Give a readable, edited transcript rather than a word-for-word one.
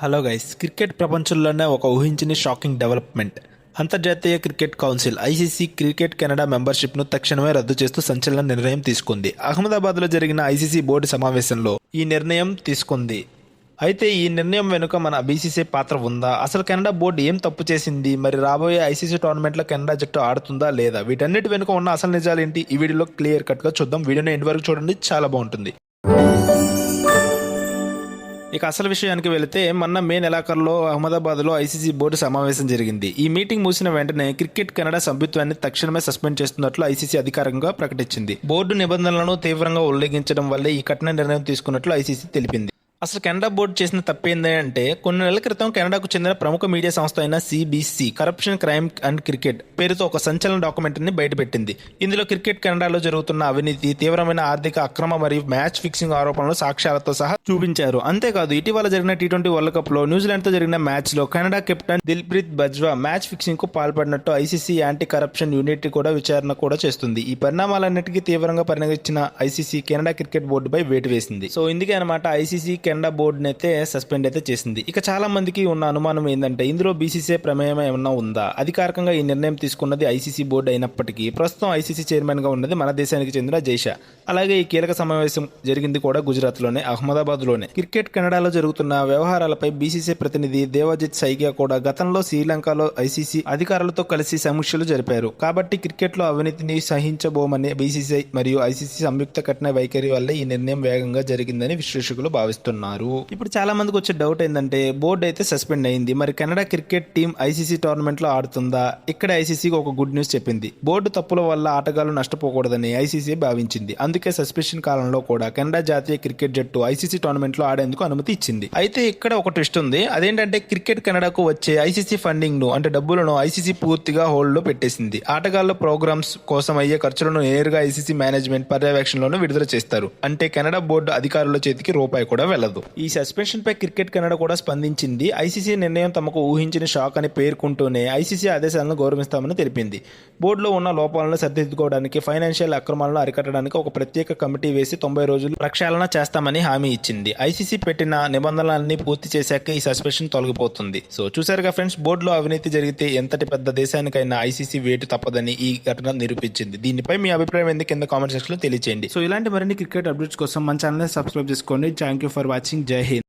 Hello guys, cricket ప్రపంచంలోనే ఒక ఊహించని షాకింగ్ డెవలప్మెంట్. అంతర్జాతీయ cricket council ICC cricket Canada మెంబర్షిప్ను తక్షణమే రద్దు చేస్తూ సంచలన నిర్ణయం తీసుకుంది. అహ్మదాబాద్లో జరిగిన ఐసీసీ బోర్డు సమావేశంలో ఈ నిర్ణయం తీసుకుంది. అయితే ఈ నిర్ణయం వెనుక మన బీసీసీ పాత్ర ఉందా? అసలు కెనడా బోర్డు ఏం తప్పు చేసింది? మరి రాబోయే ఐసీసీ టోర్నమెంట్లో కెనడా జట్టు ఆడుతుందా లేదా? వీటన్నిటి వెనుక ఉన్న అసలు నిజాలేంటి? ఈ వీడియోలో క్లియర్ కట్గా చూద్దాం. వీడియోని ఎండ్ వరకు చూడండి, చాలా బాగుంటుంది. ఇక అసలు విషయానికి వెళితే మొన్న మే నెలాఖరులో అహ్మదాబాద్లో ఐసీసీ బోర్డు సమావేశం జరిగింది. ఈ మీటింగ్ ముగిసిన వెంటనే క్రికెట్ కెనడా సభ్యత్వాన్ని తక్షణమే సస్పెండ్ చేస్తున్నట్లు ఐసీసీ అధికారికంగా ప్రకటించింది. బోర్డు నిబంధనలను తీవ్రంగా ఉల్లంఘించడం వల్లే ఈ కఠిన నిర్ణయం తీసుకున్నట్లు ఐసీసీ తెలిపింది. అసలు కెనడా బోర్డు చేసిన తప్పేంది అంటే, కొన్ని నెలల క్రితం కెనడాకు చెందిన ప్రముఖ మీడియా సంస్థ అయిన CBC corruption, crime and cricket పేరుతో ఒక సంచలన డాక్యుమెంటరీని బయటపెట్టింది. ఇందులో క్రికెట్ కెనడాలో జరుగుతున్న అవినీతి, తీవ్రమైన ఆర్థిక అక్రమ మరియు మ్యాచ్ ఫిక్సింగ్ ఆరోపణలు సాక్ష్యాలతో సహా చూపించారు. అంతేకాదు, ఇటీవల జరిగిన టీ20 వరల్డ్ కప్ లో న్యూజిలాండ్ తో జరిగిన మ్యాచ్ లో Canada captain Dilpreet Bajwa match fixing కు పాల్పడినట్టు ఐసీసీ యాంటీ కరప్షన్ యూనిట్ కూడా విచారణ కూడా చేస్తుంది. ఈ పరిణామాలన్నిటికీ తీవ్రంగా పరిగణించిన ఐసీసీ కెనడా క్రికెట్ బోర్డుపై వేటు వేసింది. సో ఇందుకే అనమాట ఐసీసీ కెనడా బోర్డుని అయితే సస్పెండ్ అయితే చేసింది. ఇక చాలా మందికి ఉన్న అనుమానం ఏంటంటే, ఇందులో బీసీసీ ప్రమేయం ఏమన్నా ఉందా? అధికారికంగా ఈ నిర్ణయం తీసుకున్నది ఐసీసీ బోర్డు అయినప్పటికీ ప్రస్తుతం ఐసీసీ చైర్మన్ గా ఉన్నది మన దేశానికి చెందిన జైషా. అలాగే ఈ కీలక సమావేశం జరిగింది కూడా గుజరాత్ లోనే, అహ్మదాబాద్ లోనే. క్రికెట్ కెనడాలో జరుగుతున్న వ్యవహారాలపై బీసీసీ ప్రతినిధి దేవజిత్ సైకియా కూడా గతంలో శ్రీలంకలో ఐసీసీ అధికారులతో కలిసి సమీక్షలు జరిపారు. కాబట్టి క్రికెట్ లో అవినీతిని సహించబోమని బీసీసీ మరియు ఐసీసీ సంయుక్త కఠిన వైఖరి వల్లే ఈ నిర్ణయం వేగంగా జరిగిందని విశ్లేషకులు భావిస్తున్నారు. ఇప్పుడు చాలా మందికి వచ్చే డౌట్ ఏంటంటే, బోర్డు అయితే సస్పెండ్ అయింది, మరి Canada cricket team ICC tournament లో ఆడుతుందా? ఇక్కడ ఐసీసీకి ఒక గుడ్ న్యూస్ చెప్పింది. బోర్డు తప్పుల వల్ల ఆటగాళ్లు నష్టపోకూడదని ఐసీసీ భావించింది. అందుకే సస్పెన్షన్ కాలంలో కూడా కెనడా జాతీయ క్రికెట్ జట్టు ఐసీసీ టోర్నమెంట్ లో ఆడేందుకు అనుమతి ఇచ్చింది. అయితే ఇక్కడ ఒక ట్విస్ట్ ఉంది. అదేంటంటే, క్రికెట్ కెనడాకు వచ్చే ఐసీసీ ఫండింగ్ ను, అంటే డబ్బులను ఐసీసీ పూర్తిగా హోల్డ్ లో పెట్టేసింది. ఆటగాళ్ల ప్రోగ్రామ్స్ కోసం అయ్యే ఖర్చులను నేరుగా ఐసీసీ మేనేజ్మెంట్ పర్యవేక్షణలోనే విడుదల చేస్తారు. అంటే కెనడా బోర్డు అధికారుల చేతికి రూపాయి కూడా వెళ్లదు. ఈ సస్పెన్షన్ పై క్రికెట్ కెనడా కూడా స్పందించింది. ఐసీసీ నిర్ణయం తమకు ఊహించిన షాక్ అని పేర్కొంటూనే ఐసీసీ ఆదేశాలను గౌరవిస్తామని తెలిపింది. బోర్డులో ఉన్న లోపాలను సరిదిద్దుకోవడానికి, ఫైనాన్షియల్ అక్రమాలను అరికట్టడానికి ఒక ప్రత్యేక కమిటీ వేసి 90 రోజులు ప్రక్షాళన చేస్తామని హామీ ఇచ్చింది. ఐసీసీ పెట్టిన నిబంధనలన్నీ పూర్తి చేశాక ఈ సస్పెన్షన్ తొలగిపోతుంది. సో చూసారుగా ఫ్రెండ్స్, బోర్డులో అవినీతి జరిగితే ఎంతటి పెద్ద దేశానికైనా ఐసీసీ వేటు తప్పదని ఈ ఘటన నిరూపించింది. దీనిపై మీ అభిప్రాయం ఏంది కింద కామెంట్ సెక్షన్ లో తెలియజేయండి. సో ఇలాంటి మరిన్ని క్రికెట్ అప్డేట్స్ కోసం మన ఛానల్ సబ్స్క్రైబ్ చేసుకోండి. Thank you for watching. జై హింద్.